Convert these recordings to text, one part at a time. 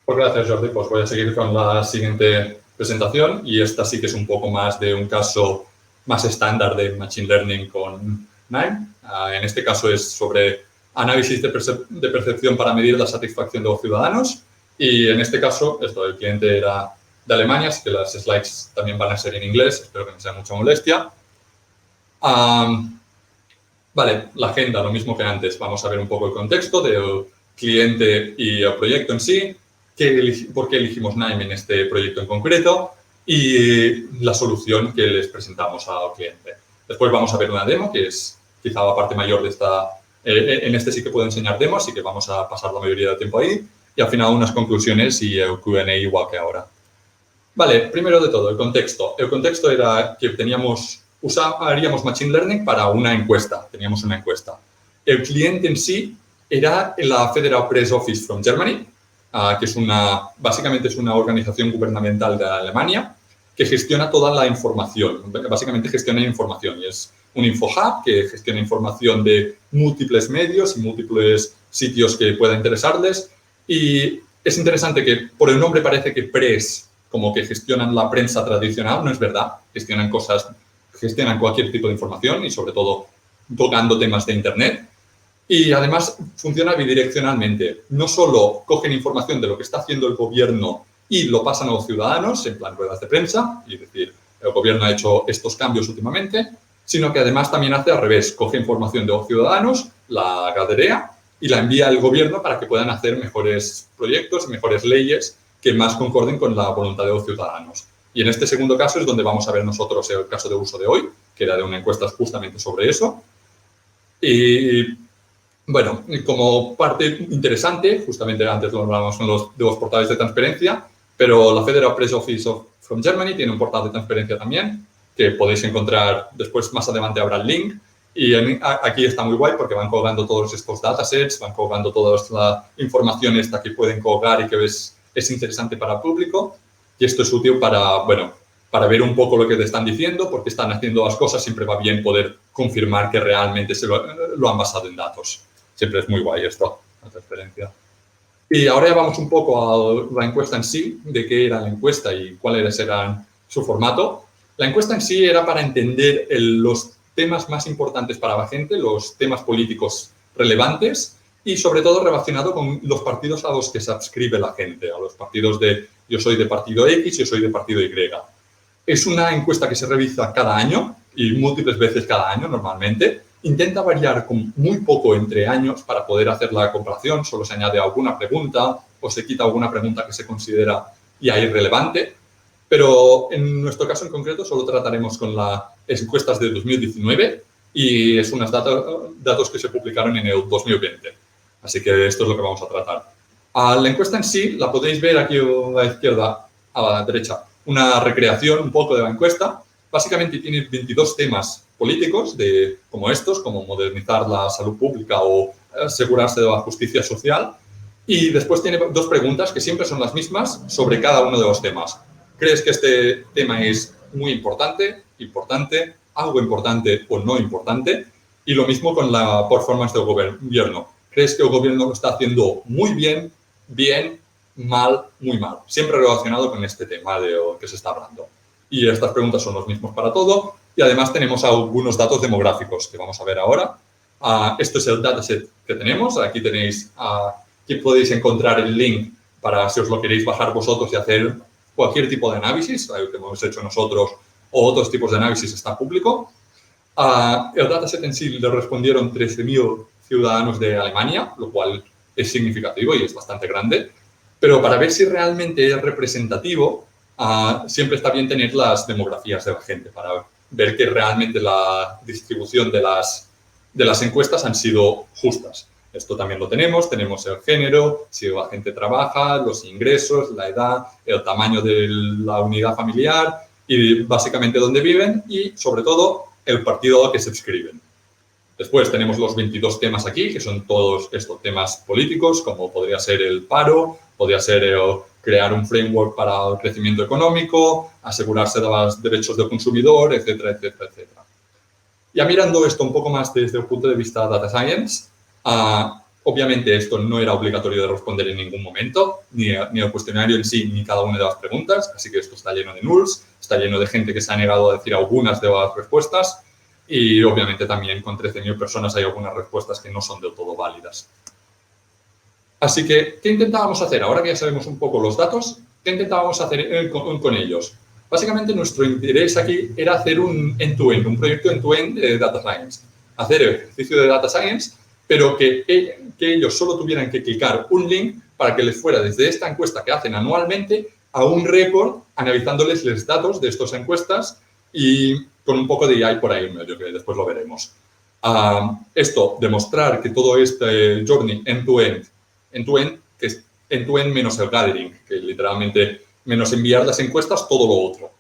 Pues gracias, Jordi. Pues voy a seguir con la siguiente presentación y esta sí que es un poco más de un caso más estándar de Machine Learning con NIME. En este caso es sobre análisis de percepción para medir la satisfacción de los ciudadanos y en este caso el cliente era de Alemania, así que las slides también van a ser en inglés, espero que no sea mucha molestia. Vale, la agenda, lo mismo que antes. Vamos a ver un poco el contexto del cliente y el proyecto en sí, por qué elegimos NIME en este proyecto en concreto y la solución que les presentamos al cliente. Después vamos a ver una demo, que es quizá la parte mayor de esta. En este sí que puedo enseñar demos, así que vamos a pasar la mayoría del tiempo ahí. Y al final unas conclusiones y el Q&A igual que ahora. Vale, primero de todo, el contexto. El contexto era que haríamos Machine Learning para una encuesta. Teníamos una encuesta. El cliente en sí era la Federal Press Office from Germany, que es básicamente es una organización gubernamental de Alemania que gestiona toda la información. Básicamente gestiona información y es un InfoHub que gestiona información de múltiples medios y múltiples sitios que pueda interesarles. Y es interesante que por el nombre parece que Press, como que gestionan la prensa tradicional, no es verdad. Gestionan cualquier tipo de información y sobre todo tocando temas de Internet. Y además funciona bidireccionalmente. No solo cogen información de lo que está haciendo el gobierno y lo pasan a los ciudadanos, en plan ruedas de prensa, y decir, el gobierno ha hecho estos cambios últimamente, sino que además también hace al revés. Coge información de los ciudadanos, la galerea y la envía al gobierno para que puedan hacer mejores proyectos y mejores leyes que más concorden con la voluntad de los ciudadanos. Y en este segundo caso es donde vamos a ver nosotros el caso de uso de hoy, que era de una encuesta justamente sobre eso. Y bueno, como parte interesante, justamente antes lo hablábamos de los portales de transparencia, pero la Federal Press Office from Germany tiene un portal de transparencia también, que podéis encontrar después, más adelante habrá el link. Y aquí está muy guay porque van colgando todos estos datasets, van colgando toda la información esta que pueden colgar y que es interesante para el público. Y esto es útil para ver un poco lo que te están diciendo, porque están haciendo las cosas. Siempre va bien poder confirmar que realmente lo han basado en datos. Siempre es muy guay esto, la transparencia. Y ahora ya vamos un poco a la encuesta en sí, de qué era la encuesta y cuál era su formato. La encuesta en sí era para entender los temas más importantes para la gente, los temas políticos relevantes y sobre todo relacionado con los partidos a los que se adscribe la gente, a los partidos de yo soy de partido X, yo soy de partido Y. Es una encuesta que se revisa cada año y múltiples veces cada año normalmente. Intenta variar con muy poco entre años para poder hacer la comparación. Solo se añade alguna pregunta o se quita alguna pregunta que se considera ya irrelevante. Pero en nuestro caso en concreto solo trataremos con las encuestas de 2019 y es unos datos que se publicaron en el 2020. Así que esto es lo que vamos a tratar. La encuesta en sí la podéis ver aquí a la izquierda, a la derecha, una recreación un poco de la encuesta. Básicamente tiene 22 temas políticos como estos, como modernizar la salud pública o asegurarse de la justicia social. Y después tiene dos preguntas que siempre son las mismas sobre cada uno de los temas. ¿Crees que este tema es muy importante, algo importante o no importante? Y lo mismo con la performance del gobierno. ¿Crees que el gobierno lo está haciendo muy bien, mal, muy mal? Siempre relacionado con este tema de lo que se está hablando. Y estas preguntas son los mismos para todo. Y además tenemos algunos datos demográficos que vamos a ver ahora. Esto es el dataset que tenemos. Aquí tenéis, aquí podéis encontrar el link para si os lo queréis bajar vosotros y hacer cualquier tipo de análisis, que hemos hecho nosotros o otros tipos de análisis está público. El dataset en sí le respondieron 13.000 ciudadanos de Alemania, lo cual es significativo y es bastante grande. Pero para ver si realmente es representativo, siempre está bien tener las demografías de la gente para ver que realmente la distribución de las encuestas han sido justas. Esto también lo tenemos el género, si la gente trabaja, los ingresos, la edad, el tamaño de la unidad familiar y básicamente dónde viven y, sobre todo, el partido al que se adscriben. Después tenemos los 22 temas aquí, que son todos estos temas políticos, como podría ser el paro, podría ser crear un framework para el crecimiento económico, asegurarse de los derechos del consumidor, etcétera, etcétera, etcétera. Ya mirando esto un poco más desde el punto de vista data science, Obviamente esto no era obligatorio de responder en ningún momento, ni el cuestionario en sí, ni cada una de las preguntas, así que esto está lleno de nulls, está lleno de gente que se ha negado a decir algunas de las respuestas y obviamente también con 13.000 personas hay algunas respuestas que no son del todo válidas. Así que, ¿qué intentábamos hacer? Ahora que ya sabemos un poco los datos, ¿qué intentábamos hacer con ellos? Básicamente nuestro interés aquí era hacer un end-to-end, un proyecto end-to-end de Data Science. Hacer el ejercicio de Data Science, pero que ellos solo tuvieran que clicar un link para que les fuera desde esta encuesta que hacen anualmente a un report analizándoles los datos de estas encuestas y con un poco de AI por ahí en medio, que después lo veremos. Esto, demostrar que todo este journey end-to-end, que es end-to-end menos el gathering, que literalmente menos enviar las encuestas, todo lo otro.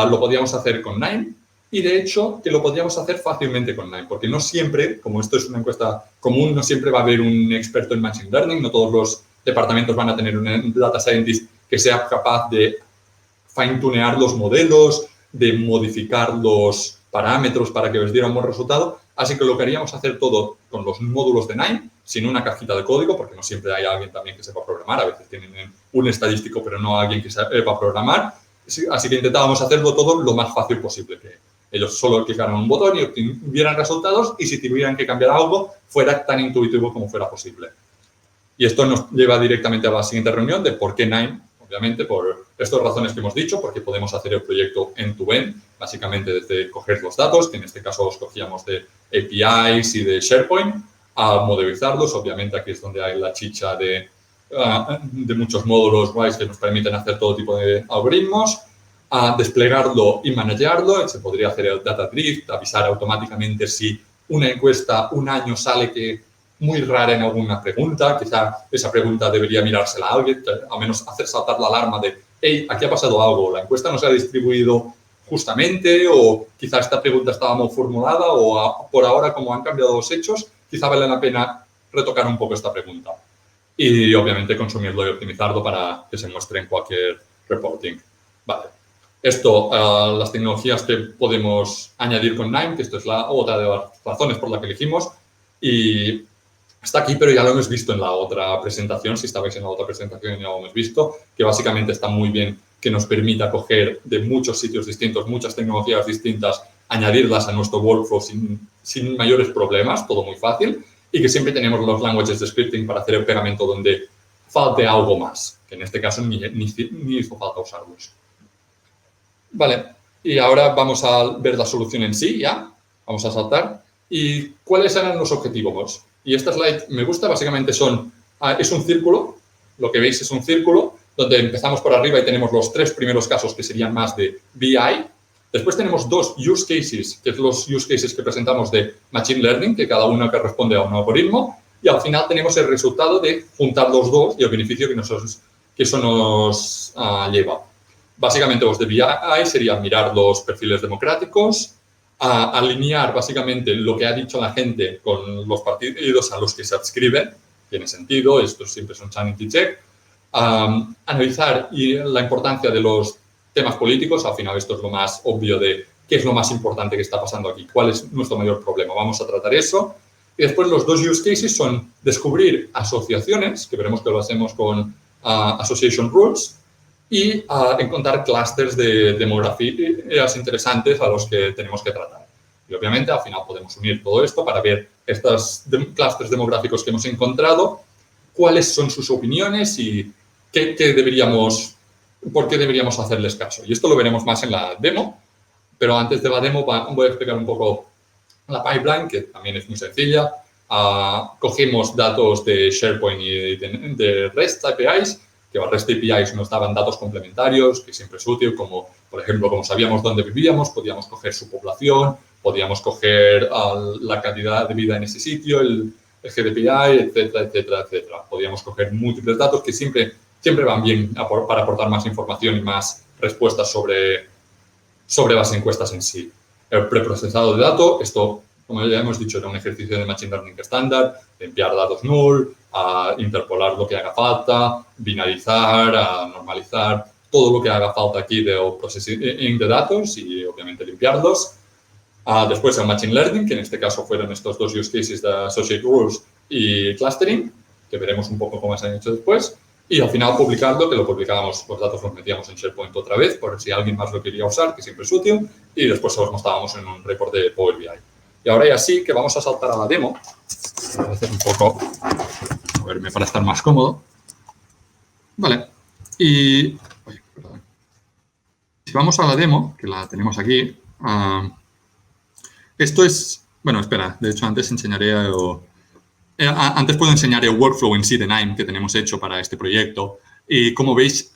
Lo podíamos hacer con Nine y, de hecho, que lo podíamos hacer fácilmente con Nine, porque no siempre, como esto es una encuesta común, no siempre va a haber un experto en Machine Learning, no todos los departamentos van a tener un Data Scientist que sea capaz de fine-tunear los modelos, de modificar los parámetros para que os diera un buen resultado. Así que lo queríamos hacer todo con los módulos de Nine, sin una cajita de código, porque no siempre hay alguien también que sepa programar. A veces tienen un estadístico, pero no alguien que sepa programar. Así que intentábamos hacerlo todo lo más fácil posible, que ellos solo clicaran un botón y obtuvieran resultados y si tuvieran que cambiar algo, fuera tan intuitivo como fuera posible. Y esto nos lleva directamente a la siguiente reunión de por qué Nine. Obviamente, por estas razones que hemos dicho, porque podemos hacer el proyecto end-to-end, básicamente desde coger los datos, que en este caso los cogíamos de APIs y de SharePoint, a modelizarlos. Obviamente, aquí es donde hay la chicha de muchos módulos guays que nos permiten hacer todo tipo de algoritmos, a desplegarlo y managearlo. Se podría hacer el data drift, avisar automáticamente si una encuesta un año sale que muy rara en alguna pregunta, quizá esa pregunta debería mirársela a alguien, al menos hacer saltar la alarma de, hey, aquí ha pasado algo, la encuesta no se ha distribuido justamente o quizá esta pregunta estaba mal formulada o por ahora, como han cambiado los hechos, quizá vale la pena retocar un poco esta pregunta. Y, obviamente, consumirlo y optimizarlo para que se muestre en cualquier reporting. Vale. Esto, las tecnologías que podemos añadir con Nine, que esto es la otra de las razones por las que elegimos, y está aquí, pero ya lo hemos visto en la otra presentación. Si estabais en la otra presentación ya lo hemos visto, que básicamente está muy bien que nos permita coger de muchos sitios distintos, muchas tecnologías distintas, añadirlas a nuestro workflow sin mayores problemas, todo muy fácil, y que siempre tenemos los languages de scripting para hacer el pegamento donde falte algo más, que en este caso ni hizo falta usarlos. Vale, y ahora vamos a ver la solución en sí, ya. Vamos a saltar. ¿Y cuáles eran los objetivos? Y esta slide me gusta, básicamente es un círculo, lo que veis es un círculo, donde empezamos por arriba y tenemos los 3 primeros casos que serían más de BI. Después tenemos 2 use cases, que son los use cases que presentamos de Machine Learning, que cada uno que responde a un algoritmo, y al final tenemos el resultado de juntar los dos y el beneficio que eso nos lleva. Básicamente los de BI serían mirar los perfiles democráticos, alinear básicamente lo que ha dicho la gente con los partidos a los que se adscriben, tiene sentido, esto siempre es un sanity check, analizar la importancia de los temas políticos, al final esto es lo más obvio de qué es lo más importante que está pasando aquí, cuál es nuestro mayor problema, vamos a tratar eso. Y después los 2 use cases son descubrir asociaciones, que veremos que lo hacemos con Association Rules, y encontrar clústeres de demografías interesantes a los que tenemos que tratar. Y, obviamente, al final podemos unir todo esto para ver estos clústeres demográficos que hemos encontrado, cuáles son sus opiniones y por qué deberíamos hacerles caso. Y esto lo veremos más en la demo, pero antes de la demo voy a explicar un poco la pipeline, que también es muy sencilla. Cogimos datos de SharePoint y de REST APIs, que los REST APIs nos daban datos complementarios, que siempre es útil, como, por ejemplo, como sabíamos dónde vivíamos, podíamos coger su población, podíamos coger la calidad de vida en ese sitio, el GDPI, etcétera, etcétera, etcétera. Podíamos coger múltiples datos que siempre van bien para aportar más información y más respuestas sobre las encuestas en sí. El preprocesado de datos, esto, como ya hemos dicho, era un ejercicio de Machine Learning estándar, limpiar datos null, a interpolar lo que haga falta, binarizar, a normalizar, todo lo que haga falta aquí del processing de datos y, obviamente, limpiarlos. Después el Machine Learning, que en este caso fueron estos 2 use cases de Associate Rules y clustering, que veremos un poco cómo se han hecho después. Y al final publicarlo, que lo publicábamos, los datos los metíamos en SharePoint otra vez, por si alguien más lo quería usar, que siempre es útil, y después se los mostrábamos en un report de Power BI. Y ahora ya sí que vamos a saltar a la demo. Voy a hacer un poco, moverme para estar más cómodo. Vale. Y perdón. Si vamos a la demo, que la tenemos aquí, esto es, bueno, espera, de hecho antes enseñaré antes puedo enseñar el workflow en sí de Nime que tenemos hecho para este proyecto. Y como veis,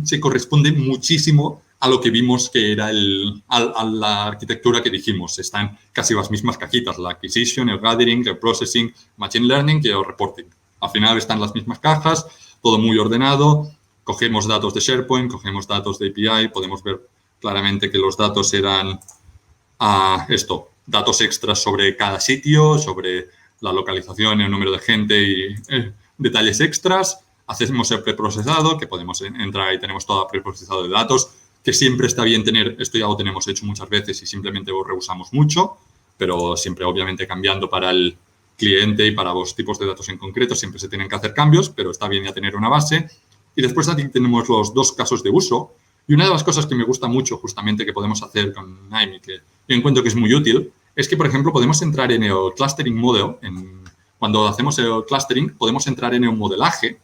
se corresponde muchísimo a lo que vimos que era a la arquitectura que dijimos. Están casi las mismas cajitas, la acquisition, el gathering, el processing, machine learning y el reporting. Al final están las mismas cajas, todo muy ordenado. Cogemos datos de SharePoint, cogemos datos de API, podemos ver claramente que los datos eran datos extras sobre cada sitio, sobre la localización, el número de gente y detalles extras. Hacemos el preprocesado, que podemos entrar y tenemos todo preprocesado de datos, que siempre está bien tener, esto ya lo tenemos hecho muchas veces y simplemente lo reusamos mucho, pero siempre obviamente cambiando para el cliente y para los tipos de datos en concreto, siempre se tienen que hacer cambios, pero está bien ya tener una base. Y después aquí tenemos los dos casos de uso. Y una de las cosas que me gusta mucho justamente que podemos hacer con Nime y que yo encuentro que es muy útil, es que, por ejemplo, podemos entrar en el clustering model. Cuando hacemos el clustering, podemos entrar en el modelaje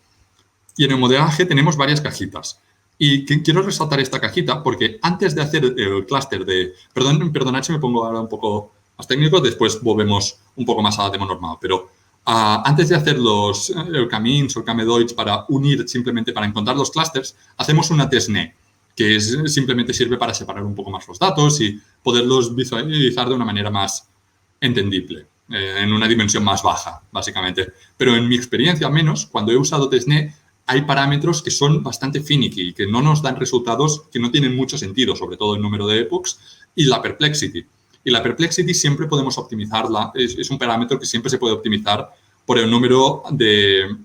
y en el modelaje tenemos varias cajitas. Y quiero resaltar esta cajita porque antes de hacer el clúster perdonad si me pongo ahora un poco más técnico, después volvemos un poco más a la demo normal, pero antes de hacer el Camins o el Camedoids para unir simplemente para encontrar los clusters, hacemos una testnet, que simplemente sirve para separar un poco más los datos y poderlos visualizar de una manera más entendible, en una dimensión más baja, básicamente. Pero en mi experiencia, al menos, cuando he usado testnet, hay parámetros que son bastante finicky y que no nos dan resultados que no tienen mucho sentido, sobre todo el número de epochs y la perplexity. Y la perplexity siempre podemos optimizarla, es un parámetro que siempre se puede optimizar por el número de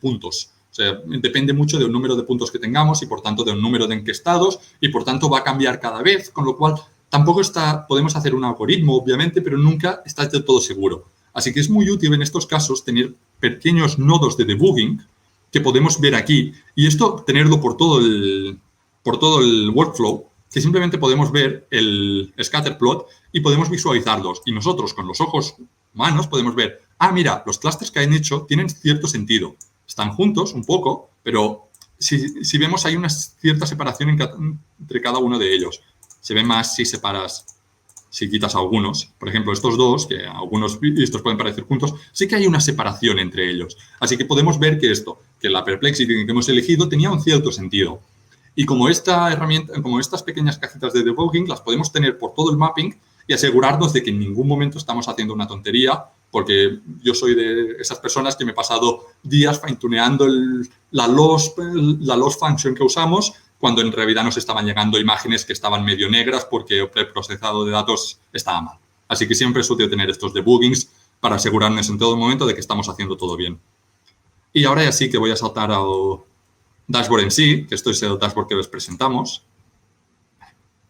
puntos. O sea, depende mucho del número de puntos que tengamos y, por tanto, del número de enquestados y, por tanto, va a cambiar cada vez, con lo cual tampoco podemos hacer un algoritmo, obviamente, pero nunca está del todo seguro. Así que es muy útil en estos casos tener pequeños nodos de debugging que podemos ver aquí. Y esto, tenerlo por todo el workflow, que simplemente podemos ver el scatterplot y podemos visualizarlos. Y nosotros, con los ojos humanos, podemos ver, mira, los clusters que han hecho tienen cierto sentido. Están juntos un poco, pero si vemos hay una cierta separación entre cada uno de ellos. Se ve más si quitas algunos. Por ejemplo, estos dos, que algunos estos pueden parecer juntos, sí que hay una separación entre ellos. Así que podemos ver que la perplexity que hemos elegido tenía un cierto sentido. Y como estas pequeñas cajitas de debugging las podemos tener por todo el mapping y asegurarnos de que en ningún momento estamos haciendo una tontería, porque yo soy de esas personas que me he pasado días fine-tuneando la loss function que usamos, cuando en realidad nos estaban llegando imágenes que estaban medio negras porque el preprocesado de datos estaba mal. Así que siempre es útil tener estos debuggings para asegurarnos en todo momento de que estamos haciendo todo bien. Y ahora ya sí que voy a saltar al dashboard en sí, que esto es el dashboard que les presentamos.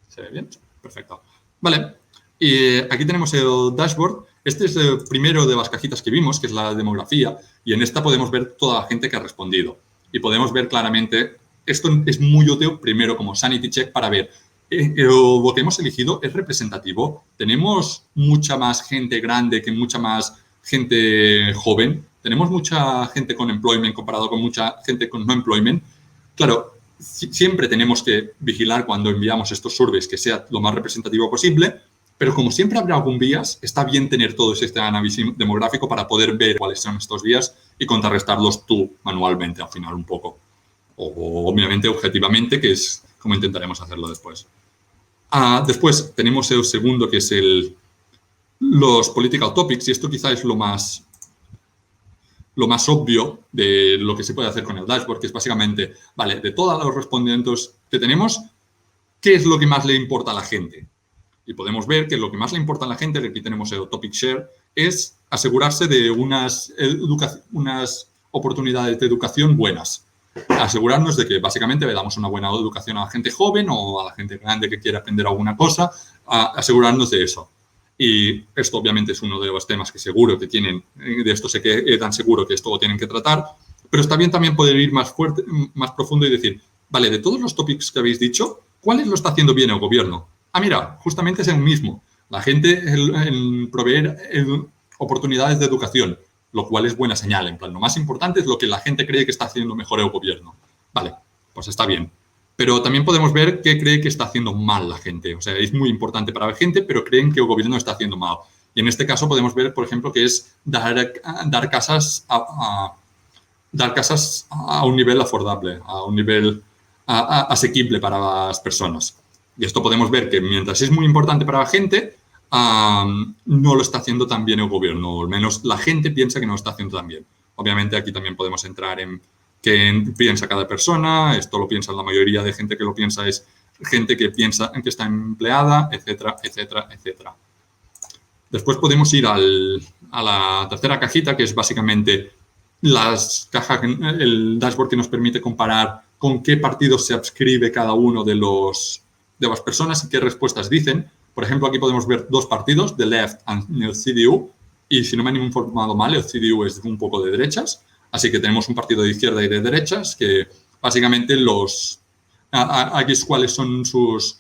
¿Se ve bien? Perfecto. Vale. Y aquí tenemos el dashboard. Este es el primero de las cajitas que vimos, que es la demografía, y en esta podemos ver toda la gente que ha respondido. Y podemos ver claramente, esto es muy útil primero como sanity check para ver lo que hemos elegido es representativo. Tenemos mucha más gente grande que mucha más gente joven. Tenemos mucha gente con employment comparado con mucha gente con no employment. Claro, siempre tenemos que vigilar cuando enviamos estos surveys que sea lo más representativo posible, pero como siempre habrá algún bias, está bien tener todo este análisis demográfico para poder ver cuáles son estos bias y contrarrestarlos tú manualmente al final un poco. O obviamente objetivamente, que es como intentaremos hacerlo después. Después tenemos el segundo, que es los political topics, y esto quizá es lo más obvio de lo que se puede hacer con el dashboard, que es básicamente, vale, de todos los respondientes que tenemos, ¿qué es lo que más le importa a la gente? Y podemos ver que lo que más le importa a la gente, aquí tenemos el topic share, es asegurarse de unas oportunidades de educación buenas. Asegurarnos de que básicamente le damos una buena educación a la gente joven o a la gente grande que quiere aprender alguna cosa, asegurarnos de eso. Y esto obviamente es uno de los temas que seguro que tienen, de esto sé que tan seguro que esto lo tienen que tratar, pero está bien también poder ir más fuerte, más profundo y decir, vale, de todos los topics que habéis dicho, ¿cuáles lo está haciendo bien el gobierno? Ah, mira, justamente es el mismo. La gente en proveer oportunidades de educación, lo cual es buena señal. En plan, lo más importante es lo que la gente cree que está haciendo mejor el gobierno. Vale, pues está bien. Pero también podemos ver qué cree que está haciendo mal la gente. O sea, es muy importante para la gente, pero creen que el gobierno está haciendo mal. Y en este caso podemos ver, por ejemplo, que es dar casas a un nivel afordable, a un nivel asequible para las personas. Y esto podemos ver que mientras es muy importante para la gente, no lo está haciendo tan bien el gobierno, o al menos la gente piensa que no lo está haciendo tan bien. Obviamente aquí también podemos entrar en qué piensa cada persona, esto lo piensa la mayoría de gente que lo piensa es gente que piensa que está empleada, etcétera, etcétera, etcétera. Después podemos ir a la tercera cajita, que es básicamente las cajas, el dashboard que nos permite comparar con qué partidos se adscribe cada uno de las personas y qué respuestas dicen. Por ejemplo, aquí podemos ver dos partidos, The Left y el CDU, y si no me han informado mal, el CDU es un poco de derechas, así que tenemos un partido de izquierda y de derechas que básicamente aquí es cuáles son sus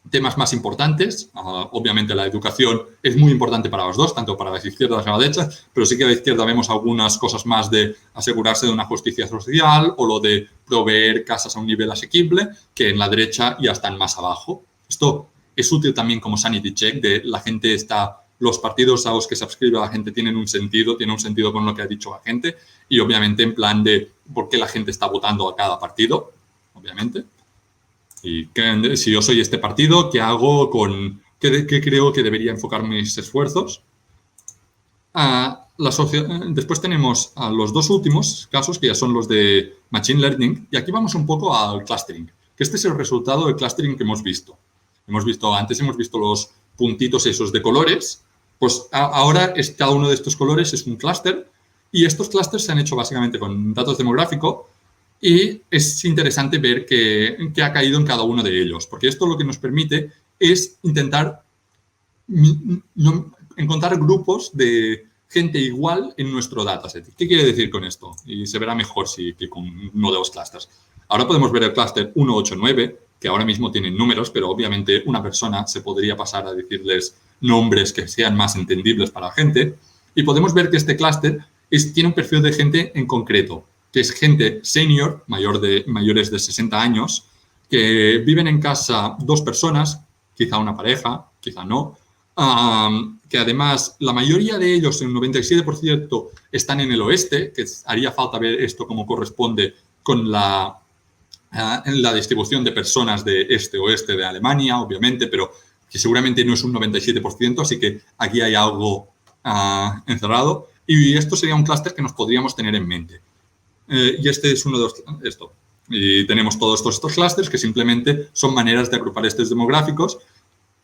temas más importantes. Obviamente la educación es muy importante para los dos, tanto para las izquierdas como las derechas, pero sí que a la izquierda vemos algunas cosas más de asegurarse de una justicia social o lo de proveer casas a un nivel asequible, que en la derecha ya están más abajo. Esto es útil también como sanity check de la gente está, los partidos a los que se adscribe la gente tienen un sentido con lo que ha dicho la gente y obviamente en plan de por qué la gente está votando a cada partido, obviamente. Y si yo soy este partido, ¿qué hago con qué creo que debería enfocar mis esfuerzos? Después tenemos a los dos últimos casos, que ya son los de Machine Learning, y aquí vamos un poco al clustering, que este es el resultado del clustering que hemos visto. Antes hemos visto los puntitos esos de colores, pues ahora cada uno de estos colores es un clúster, y estos clústeres se han hecho básicamente con datos demográficos, y es interesante ver qué ha caído en cada uno de ellos, porque esto lo que nos permite es intentar encontrar grupos de gente igual en nuestro dataset. ¿Qué quiere decir con esto? Y se verá mejor que con uno de los clústeres. Ahora podemos ver el clúster 189, que ahora mismo tienen números, pero obviamente una persona se podría pasar a decirles nombres que sean más entendibles para la gente. Y podemos ver que este clúster tiene un perfil de gente en concreto, que es gente senior, mayores de 60 años, que viven en casa dos personas, quizá una pareja, quizá no, que además la mayoría de ellos, el 97%, están en el oeste, que haría falta ver esto como corresponde con la distribución de personas de este-oeste de Alemania, obviamente, pero que seguramente no es un 97%, así que aquí hay algo encerrado. Y esto sería un clúster que nos podríamos tener en mente. Y este es uno de esto. Y tenemos todos estos clústeres que simplemente son maneras de agrupar estos demográficos.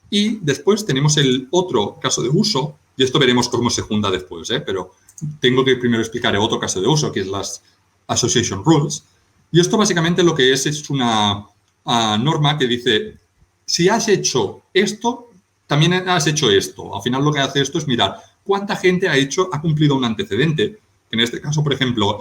Y después tenemos el otro caso de uso, y esto veremos cómo se junta después, pero tengo que primero explicar el otro caso de uso, que es las Association Rules. Y esto básicamente lo que es una norma que dice, si has hecho esto, también has hecho esto. Al final lo que hace esto es mirar cuánta gente ha cumplido un antecedente, que en este caso, por ejemplo,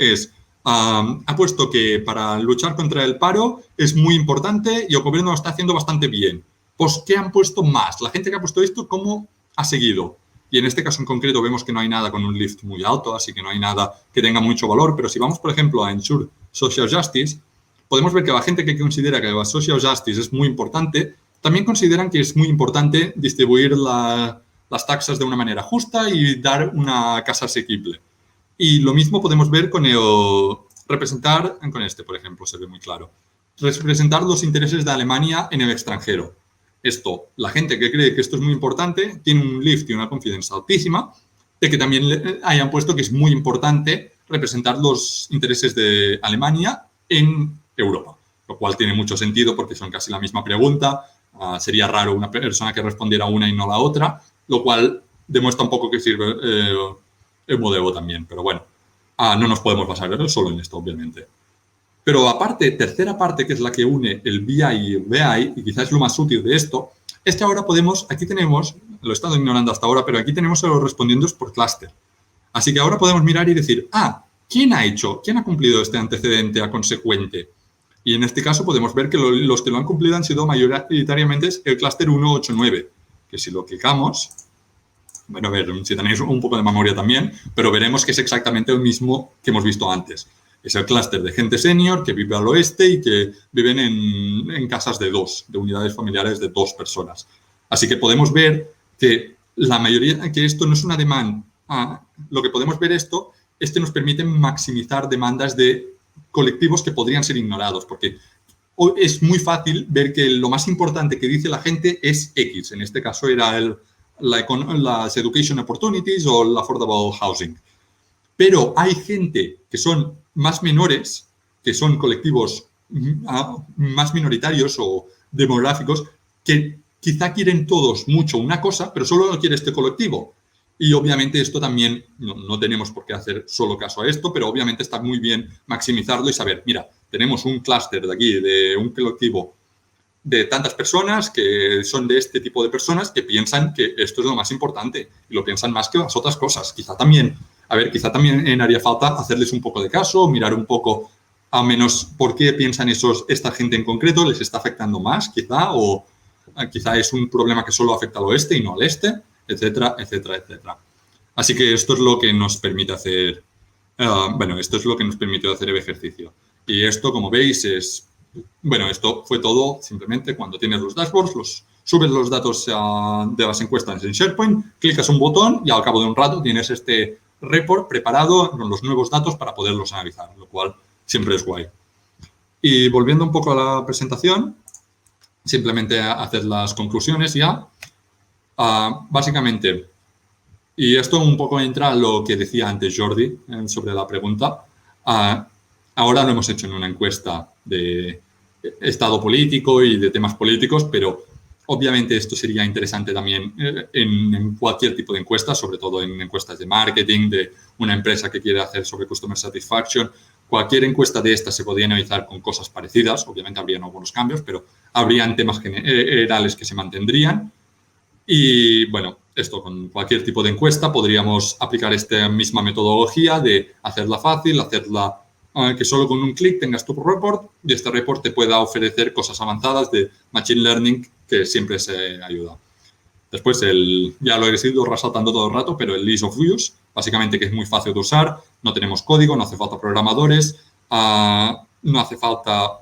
ha puesto que para luchar contra el paro es muy importante y el gobierno lo está haciendo bastante bien. Pues, ¿qué han puesto más? La gente que ha puesto esto, ¿cómo ha seguido? Y en este caso en concreto vemos que no hay nada con un lift muy alto, así que no hay nada que tenga mucho valor. Pero si vamos, por ejemplo, a Ensure Social Justice, podemos ver que la gente que considera que la Social Justice es muy importante, también consideran que es muy importante distribuir las taxas de una manera justa y dar una casa asequible. Y lo mismo podemos ver con representar, con este, por ejemplo, se ve muy claro. Representar los intereses de Alemania en el extranjero. Esto, la gente que cree que esto es muy importante, tiene un lift y una confianza altísima, de que también hayan puesto que es muy importante representar los intereses de Alemania en Europa, lo cual tiene mucho sentido porque son casi la misma pregunta. Sería raro una persona que respondiera una y no la otra, lo cual demuestra un poco que sirve el modelo también, pero bueno, no nos podemos basar solo en esto, obviamente. Pero aparte, tercera parte, que es la que une el BI y el BI, y quizás es lo más útil de esto, ahora aquí tenemos, lo he estado ignorando hasta ahora, pero aquí tenemos a los respondientes por clúster. Así que ahora podemos mirar y decir, ¿quién ha cumplido este antecedente a consecuente? Y en este caso podemos ver que los que lo han cumplido han sido mayoritariamente el clúster 189, que si lo clicamos, bueno, a ver, si tenéis un poco de memoria también, pero veremos que es exactamente el mismo que hemos visto antes. Es el clúster de gente senior que vive al oeste y que viven en casas de unidades familiares de 2 personas. Así que podemos ver que la mayoría, que esto no es una demanda. Lo que podemos ver nos permite maximizar demandas de colectivos que podrían ser ignorados, porque es muy fácil ver que lo más importante que dice la gente es X. En este caso era las education opportunities o el affordable housing. Pero hay gente que son más menores, que son colectivos más minoritarios o demográficos, que quizá quieren todos mucho una cosa, pero solo lo quiere este colectivo. Y obviamente esto también, no tenemos por qué hacer solo caso a esto, pero obviamente está muy bien maximizarlo y saber, mira, tenemos un clúster de aquí, de un colectivo de tantas personas que son de este tipo de personas que piensan que esto es lo más importante y lo piensan más que las otras cosas. Quizá también haría falta hacerles un poco de caso, mirar un poco a menos por qué piensan esta gente en concreto, les está afectando más quizá, o quizá es un problema que solo afecta al oeste y no al este, etcétera, etcétera, etcétera. Así que esto es lo que nos permite hacer, el ejercicio. Y esto, como veis, esto fue todo simplemente cuando tienes los dashboards, subes los datos de las encuestas en SharePoint, clicas un botón y al cabo de un rato tienes este report preparado con los nuevos datos para poderlos analizar, lo cual siempre es guay. Y volviendo un poco a la presentación, simplemente hacer las conclusiones ya. Básicamente, y esto un poco entra a lo que decía antes Jordi sobre la pregunta, ahora lo hemos hecho en una encuesta de estado político y de temas políticos, pero obviamente esto sería interesante también en cualquier tipo de encuesta, sobre todo en encuestas de marketing, de una empresa que quiere hacer sobre Customer Satisfaction. Cualquier encuesta de estas se podría analizar con cosas parecidas, obviamente habrían algunos cambios, pero habrían temas generales que se mantendrían. Y bueno, esto con cualquier tipo de encuesta podríamos aplicar esta misma metodología de hacerla fácil, hacerla que solo con un clic tengas tu report y este report te pueda ofrecer cosas avanzadas de Machine Learning que siempre se ayuda. Después, ya lo he ido resaltando todo el rato, pero el Ease of Use, básicamente que es muy fácil de usar, no tenemos código, no hace falta programadores, no hace falta,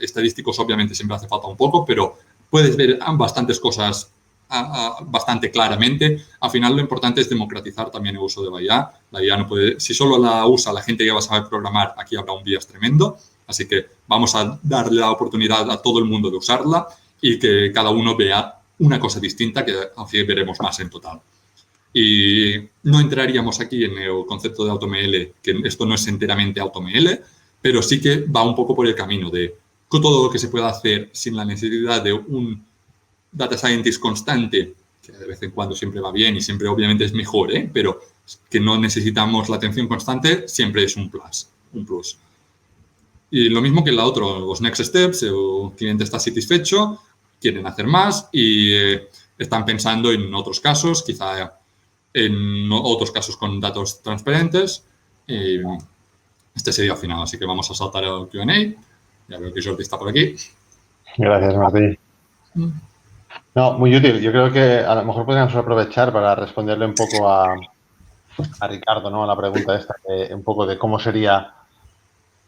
estadísticos obviamente siempre hace falta un poco, pero puedes ver bastantes cosas bastante claramente. Al final lo importante es democratizar también el uso de la IA. La IA no puede, si solo la usa la gente que va a saber programar, aquí habrá un bias tremendo. Así que vamos a darle la oportunidad a todo el mundo de usarla y que cada uno vea una cosa distinta que así veremos más en total. Y no entraríamos aquí en el concepto de AutoML, que esto no es enteramente AutoML, pero sí que va un poco por el camino de todo lo que se pueda hacer sin la necesidad de un data scientist constante, que de vez en cuando siempre va bien y siempre obviamente es mejor, pero que no necesitamos la atención constante, siempre es un plus. Y lo mismo que la otra, los next steps, el cliente está satisfecho, quieren hacer más y están pensando en otros casos, quizá en otros casos con datos transparentes. Este sería el final, así que vamos a saltar al Q&A. Ya veo que Jordi está por aquí. Gracias, Martí. No, muy útil. Yo creo que a lo mejor podríamos aprovechar para responderle un poco a Ricardo, ¿no? A la pregunta esta, un poco de cómo sería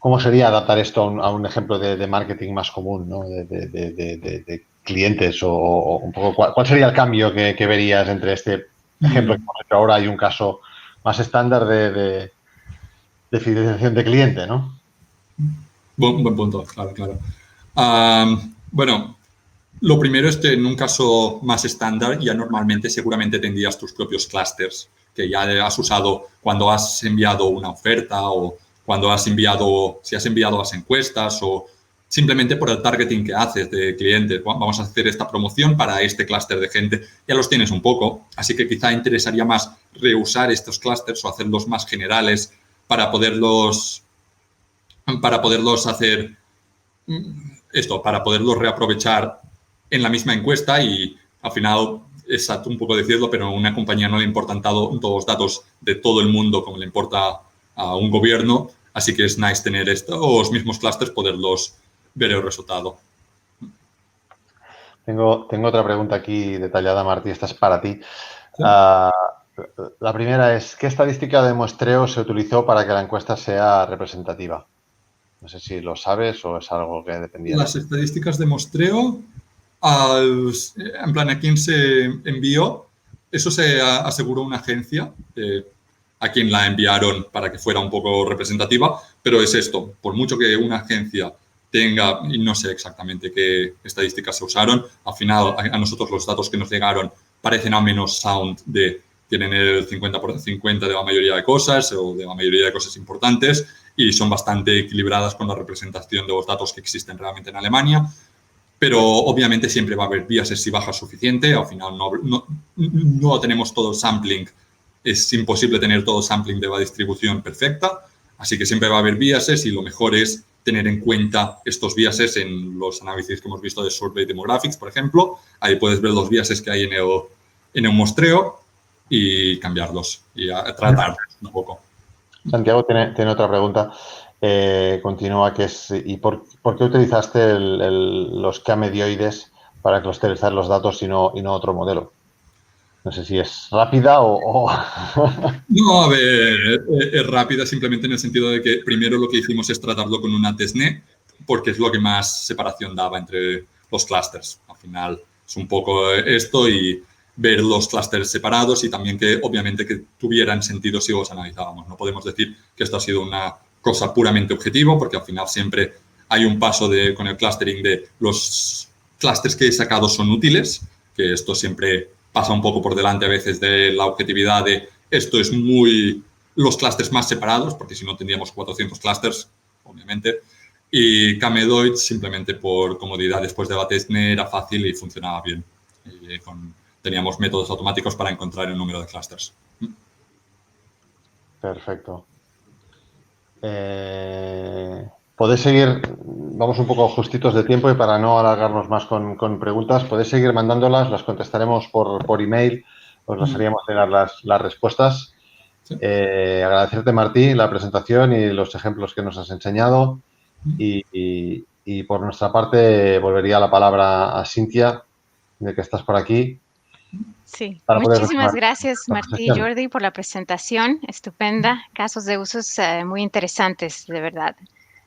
adaptar esto a un ejemplo de marketing más común, ¿no? De clientes o un poco cuál sería el cambio que verías entre este ejemplo que hemos hecho ahora y un caso más estándar de fidelización de cliente, ¿no? Buen punto, claro. Lo primero es que en un caso más estándar ya normalmente seguramente tendrías tus propios clusters que ya has usado cuando has enviado una oferta o cuando si has enviado las encuestas o simplemente por el targeting que haces de clientes. Vamos a hacer esta promoción para este clúster de gente. Ya los tienes un poco, así que quizá interesaría más reusar estos clústeres o hacerlos más generales para poderlos hacer para poderlos reaprovechar en la misma encuesta y al final, es un poco decirlo, pero a una compañía no le importan todos los datos de todo el mundo como le importa a un gobierno, así que es nice tener estos mismos clusters, poderlos ver el resultado. Tengo otra pregunta aquí detallada, Martí, esta es para ti. ¿Sí? La primera es, ¿qué estadística de muestreo se utilizó para que la encuesta sea representativa? No sé si lo sabes o es algo que dependía de Las estadísticas de muestreo, en plan, ¿a quién se envió? Eso se aseguró una agencia a quien la enviaron para que fuera un poco representativa, pero es esto, por mucho que una agencia tenga, y no sé exactamente qué estadísticas se usaron, al final a nosotros los datos que nos llegaron parecen al menos sound tienen el 50 por 50 de la mayoría de cosas o de la mayoría de cosas importantes y son bastante equilibradas con la representación de los datos que existen realmente en Alemania. Pero obviamente siempre va a haber biases si baja suficiente. Al final no tenemos todo el sampling. Es imposible tener todo el sampling de la distribución perfecta. Así que siempre va a haber biases y lo mejor es tener en cuenta estos biases en los análisis que hemos visto de Survey Demographics, por ejemplo. Ahí puedes ver los biases que hay en el muestreo y cambiarlos y tratarlos un poco. Santiago tiene otra pregunta. Continúa, que es, ¿y por qué utilizaste los K-medioides para clusterizar los datos y no otro modelo? No sé si es rápida o... No, a ver, es rápida simplemente en el sentido de que primero lo que hicimos es tratarlo con una testnet, porque es lo que más separación daba entre los clusters. Al final es un poco esto y ver los clusters separados y también que obviamente que tuvieran sentido si los analizábamos. No podemos decir que esto ha sido una cosa puramente objetivo, porque al final siempre hay un paso con el clustering de los clusters que he sacado son útiles, que esto siempre pasa un poco por delante a veces de la objetividad de esto es los clusters más separados, porque si no tendríamos 400 clusters, obviamente. Y K-medoid simplemente por comodidad después de la testnet era fácil y funcionaba bien. Y teníamos métodos automáticos para encontrar el número de clusters. Perfecto. Podéis seguir, vamos un poco justitos de tiempo y para no alargarnos más con preguntas, podéis seguir mandándolas, las contestaremos por email, os las haríamos llegar las respuestas. ¿Sí? Agradecerte, Martí, la presentación y los ejemplos que nos has enseñado y por nuestra parte volvería la palabra a Cintia, de que estás por aquí. Sí, muchísimas gracias, Martí y Jordi, por la presentación estupenda. Casos de usos muy interesantes, de verdad.